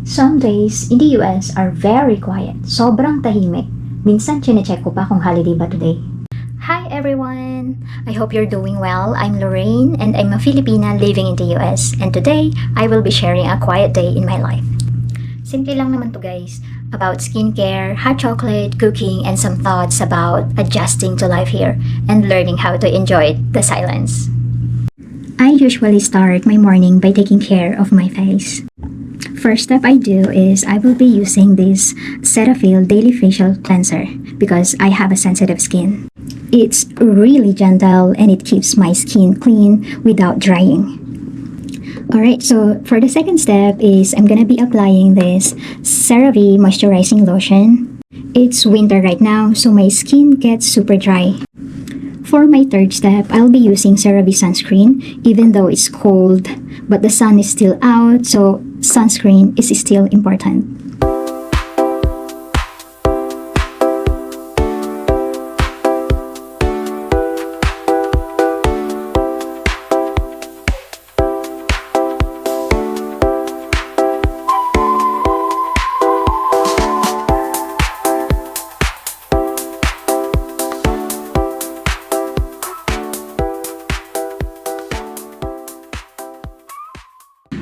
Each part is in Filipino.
Some days in the US are very quiet, sobrang tahimik. Minsan chinecheck ko pa kung holiday ba today. Hi everyone! I hope you're doing well. I'm Lorraine and I'm a Filipina living in the US, and today I will be sharing a quiet day in my life. Simple lang naman to guys, about skincare, hot chocolate, cooking, and some thoughts about adjusting to life here and learning how to enjoy the silence. I usually start my morning by taking care of my face. First step I do is I will be using this Cetaphil Daily Facial Cleanser because I have a sensitive skin. It's really gentle and it keeps my skin clean without drying. Alright, so for the second step is I'm gonna be applying this CeraVe Moisturizing Lotion. It's winter right now, so my skin gets super dry. For my third step, I'll be using CeraVe sunscreen even though it's cold, but the sun is still out, so sunscreen is still important.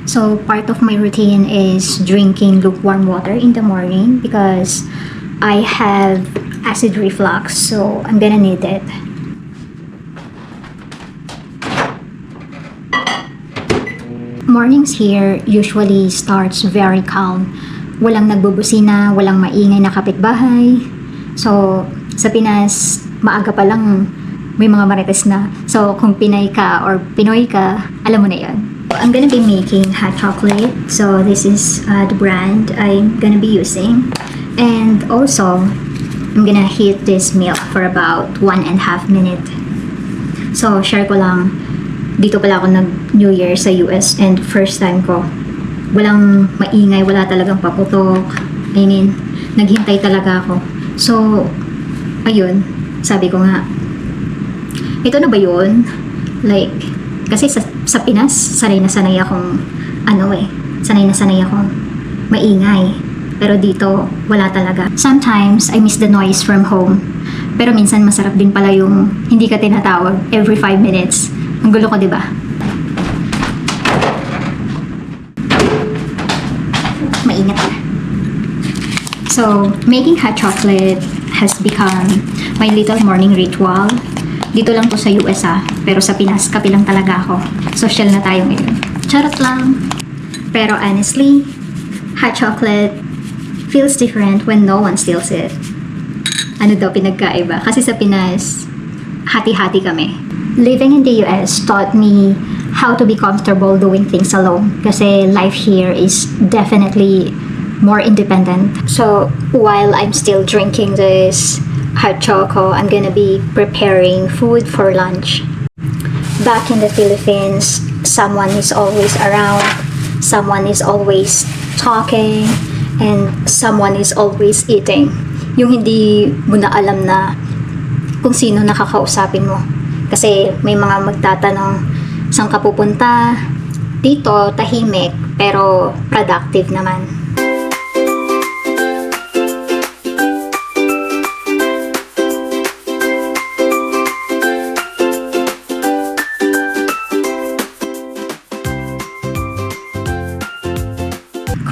So part of my routine is drinking lukewarm water in the morning because I have acid reflux, so I'm gonna need it. Mornings here usually starts very calm. Walang nagbubusina, walang maingay na kapitbahay. So sa Pinas, maaga pa lang may mga marites na. So kung Pinay ka or Pinoy ka, alam mo na yun. I'm gonna be making hot chocolate, so this is the brand I'm gonna be using, and also I'm gonna heat this milk for about 1.5 minutes. So share ko lang, dito pala ako nag New Year sa US and first time ko, walang maingay, wala talagang paputok. I mean, naghintay talaga ako. So ayun, sabi ko nga, ito na ba yun? Like, kasi sa Pinas, sanay na sanay akong sanay na sanay akong maingay. Pero dito, wala talaga. Sometimes, I miss the noise from home. Pero minsan, masarap din pala yung hindi ka tinatawag every 5 minutes. Ang gulo ko, di ba? Maingat na. So, making hot chocolate has become my little morning ritual. Dito lang to sa US pero sa Pinas, kape lang talaga ako. Social na tayo ngayon. Charot lang. Pero honestly, hot chocolate feels different when no one steals it. Ano daw pinagkaiba? Kasi sa Pinas, hati-hati kami. Living in the US taught me how to be comfortable doing things alone. Kasi life here is definitely more independent. So, while I'm still drinking this hot choco, I'm gonna be preparing food for lunch. Back in the Philippines, someone is always around, someone is always talking, and someone is always eating. Yung hindi mo na alam na kung sino nakakausapin mo. Kasi may mga magtatanong, saan ka pupunta? Dito, tahimik, pero productive naman.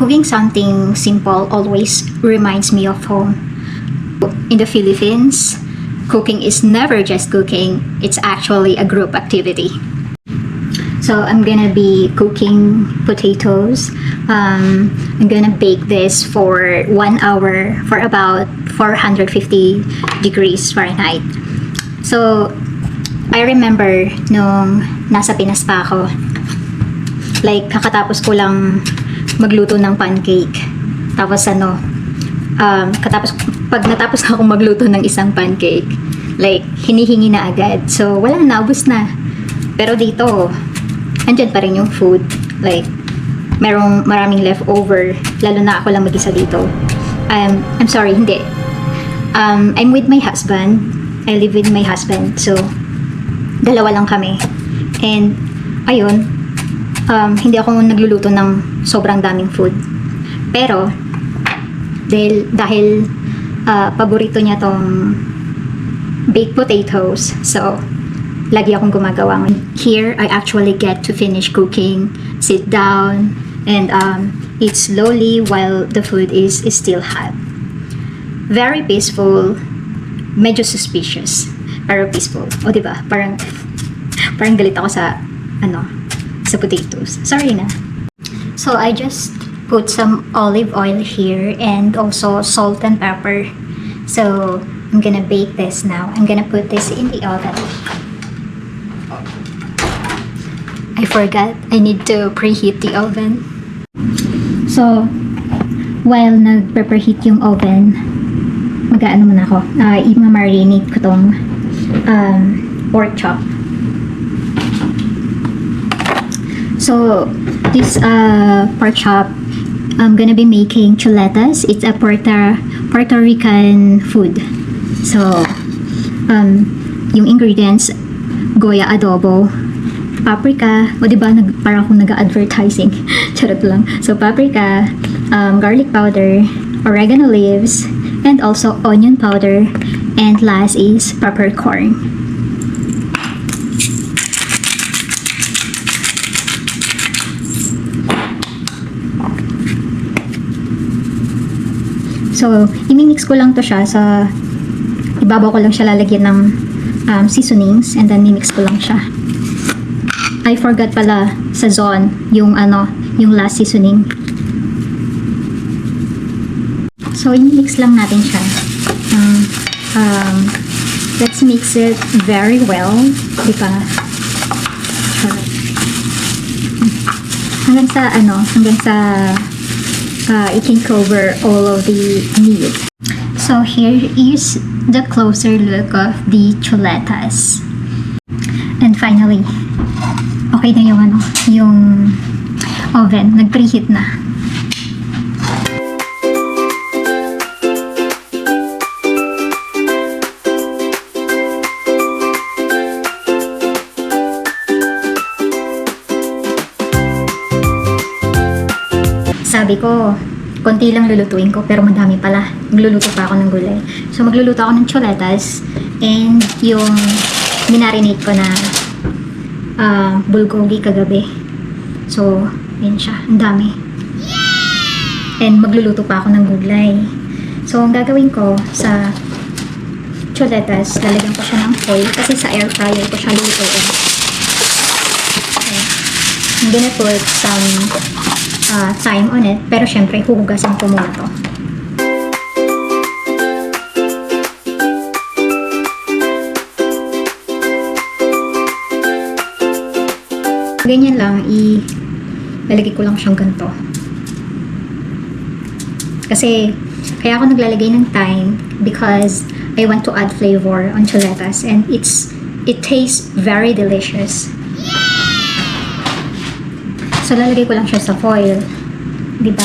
Cooking something simple always reminds me of home. In the Philippines, cooking is never just cooking, it's actually a group activity. So I'm gonna be cooking potatoes. I'm gonna bake this for 1 hour for about 450 degrees Fahrenheit. So I remember nung nasa Pinas pa ako, like kakatapos ko lang magluto ng pancake. Tapos pag natapos akong magluto ng isang pancake, like, hinihingi na agad. So, wala na, ubos na. Pero dito, andyan pa rin yung food. Like, maraming leftover. Lalo na ako lang mag-isa dito. I'm sorry, hindi. I'm with my husband. I live with my husband. So, dalawa lang kami. And, ayun, hindi ako nagluluto ng sobrang daming food. Pero, dahil paborito niya tong baked potatoes, so, lagi akong gumagawa. Here, I actually get to finish cooking, sit down, and eat slowly while the food is still hot. Very peaceful, medyo suspicious, pero peaceful. O, diba? Parang galit ako sa potatoes. Sorry na. So, I just put some olive oil here and also salt and pepper. So, I'm gonna bake this now. I'm gonna put this in the oven. I forgot, I need to preheat the oven. So, while nag-preheat yung oven, mag-ano muna ako, i-marinate ko tong pork chop. So, this pork chop, I'm gonna be making chuletas. It's a Puerto Rican food. So, yung ingredients, goya adobo, paprika, o diba, parang akong nag-advertising. Charot lang. So, paprika, garlic powder, oregano leaves, and also onion powder, and last is peppercorn. So, imimix ko lang to siya sa ibabaw ko lang siya lalagyan ng seasonings and then mimix ko lang siya. I forgot pala sa zone yung last seasoning. So, imimix lang natin siya. Let's mix it very well. Diba? Hanggang sa it can cover all of the meat. So here is the closer look of the chuletas. And finally, okay na yung oven, nag-preheat na. Sabi ko, konti lang lulutuin ko, pero madami pala. Magluluto pa ako ng gulay. So, magluluto ako ng chuletas and yung minarinate ko na bulgogi kagabi. So, yun siya. Ang dami. And magluluto pa ako ng gulay. So, ang gagawin ko sa chuletas, lalagyan ko siya ng foil kasi sa air fryer ko siya lulutuin. Okay. I'm gonna put some thyme on it, pero syempre huhugasan ko muna to. Ganyan lang, ilalagay ko lang siyang ganito. Kasi kaya ako naglalagay ng thyme because I want to add flavor on chuletas and it tastes very delicious. So, lalagay ko lang siya sa foil. Diba?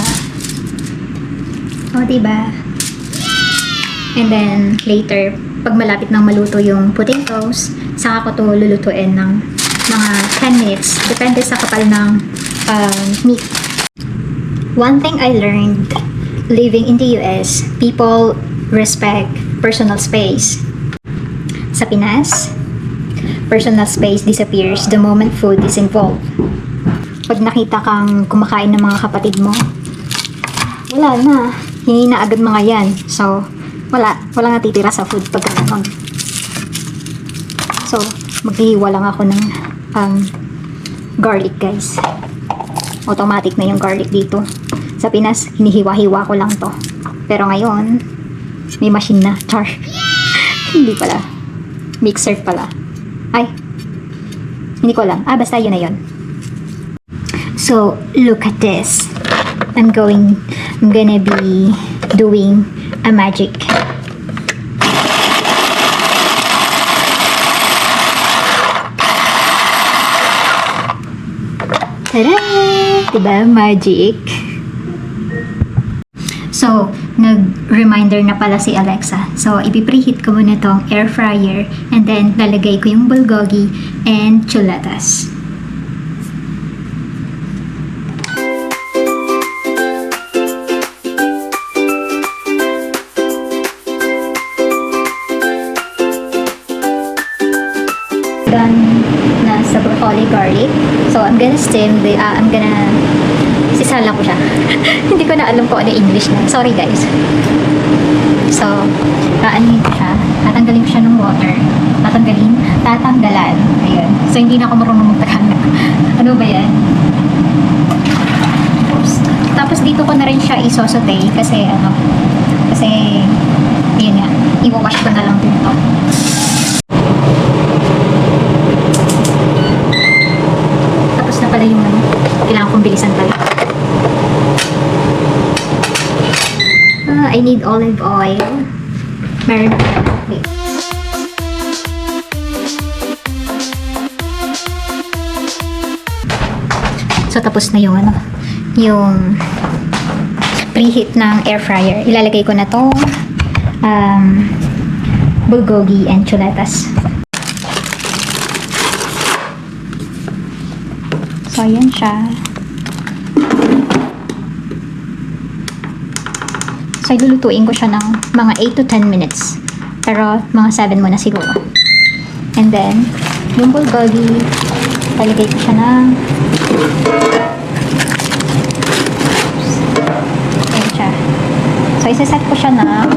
O, diba? And then, later, pag malapit nang maluto yung potatoes, saka ko to lulutuin ng mga 10 minutes. Depende sa kapal ng meat. One thing I learned living in the US, people respect personal space. Sa Pinas, personal space disappears the moment food is involved. Pag nakita kang kumakain ng mga kapatid mo, wala na. Hingi na agad mga yan. So, walang natitira sa food pag gano'n. So, maghihiwa lang ako ng garlic, guys. Automatic na yung garlic dito. Sa Pinas, hinihiwa-hiwa ko lang to. Pero ngayon, may machine na. Char. Hindi pala. Mixer pala. Ay. Hindi ko alam. Basta yun na yun. So, look at this. I'm gonna be doing a magic. Tada! Diba? Magic. So, nag-reminder na pala si Alexa. So, ipipreheat ko muna tong air fryer and then lalagay ko yung bulgogi and chuletas. broccoli garlic. So, I'm gonna sisala ko siya. Hindi ko na alam kung ano English na. Sorry guys. So, aanin ko siya. Tatanggalin ko siya ng water. Tatanggalan. Ayun. So, hindi na ako marunong magtagalog. Ano ba yan? Oops. Tapos, dito ko na rin siya isosote kasi, yun nga, i-wash ko na lang din to. Tapos na pala yung kailangan kong bilisan pala. I need olive oil. Meron. Wait. So, tapos na yung yung preheat ng air fryer. Ilalagay ko na to bulgogi and chuletas. So, ayan siya. So, ilulutuin ko siya ng mga 8 to 10 minutes. Pero, mga 7 muna siguro. And then, yung bulgogi, talagay ko siya ng ayan siya. So, isaset ko siya na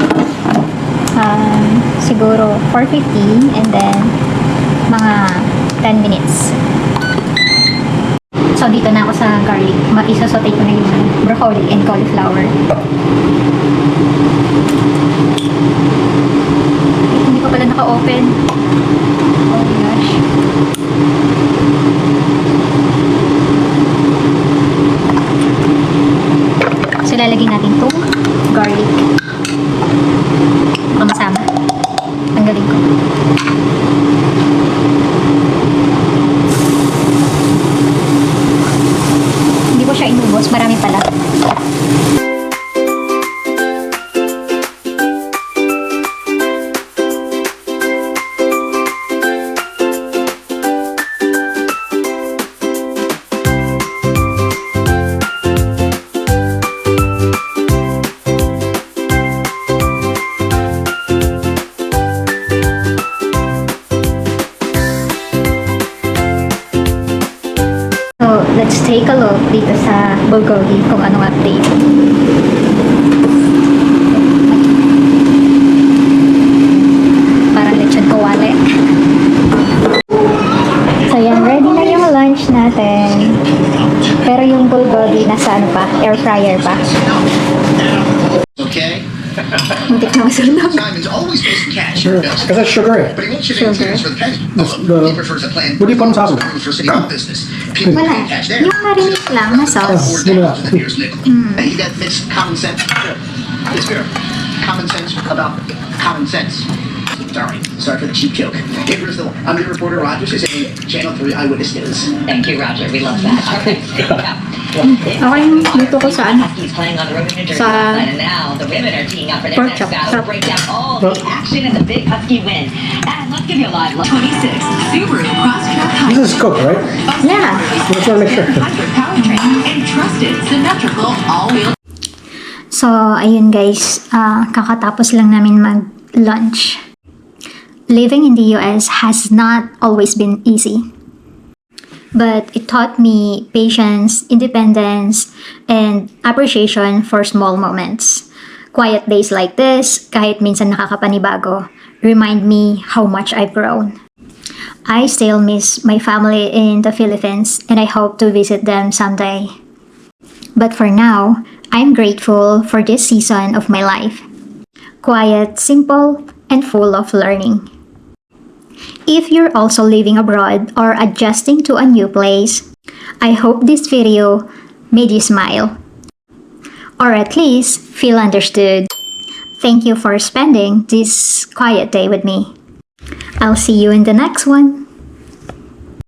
siguro 450 and then mga 10 minutes. So, dito na ako sa garlic. Isasaute ko na yung broccoli and cauliflower. Hindi pa pala naka-open. Oh my gosh. So, lalagyan natin itong garlic. Baka masama. Tanggalin ko. Hindi ko siya inubos. Marami pala. Let's take a look dito sa bulgogi kung anong update. Parang lechon kawali. So yan, ready na yung lunch natin. Pero yung bulgogi nasa ano pa, air fryer pa. Okay? Muntik na masunog. Simon's always facing cash. Sure, because that's sugary. But he won't ship any tickets for the penny. He prefers a plan. What do you put on top of it? For city hall business. People Wala. pay cash there. Yung marinate lang na sauce. $4 in the nearest nickel. And he that makes common sense. It's fair. Common sense about common sense. Sorry for the cheap joke. Hey, Bristol, I'm your reporter Roger, saying Channel 3 Eyewitness News. Thank you, Roger. We love that. Okay. Okay, dito ko sa ano? He's playing on the road in New Jersey Sa last night, and now the women are teeing up for their pork next chop. battle to break down all the action in the big Husky win. And let's give you a live look. 26 Subaru Crosstrek This is cooked, right? Yeah. Just want to make sure. hybrid powertrain and trusted symmetrical all-wheel. So, ayun guys, kakatapos lang namin mag-lunch. Living in the US has not always been easy. But it taught me patience, independence, and appreciation for small moments. Quiet days like this, kahit minsan nakakapanibago, remind me how much I've grown. I still miss my family in the Philippines and I hope to visit them someday. But for now, I'm grateful for this season of my life. Quiet, simple, and full of learning. If you're also living abroad or adjusting to a new place, I hope this video made you smile. Or at least feel understood. Thank you for spending this quiet day with me. I'll see you in the next one.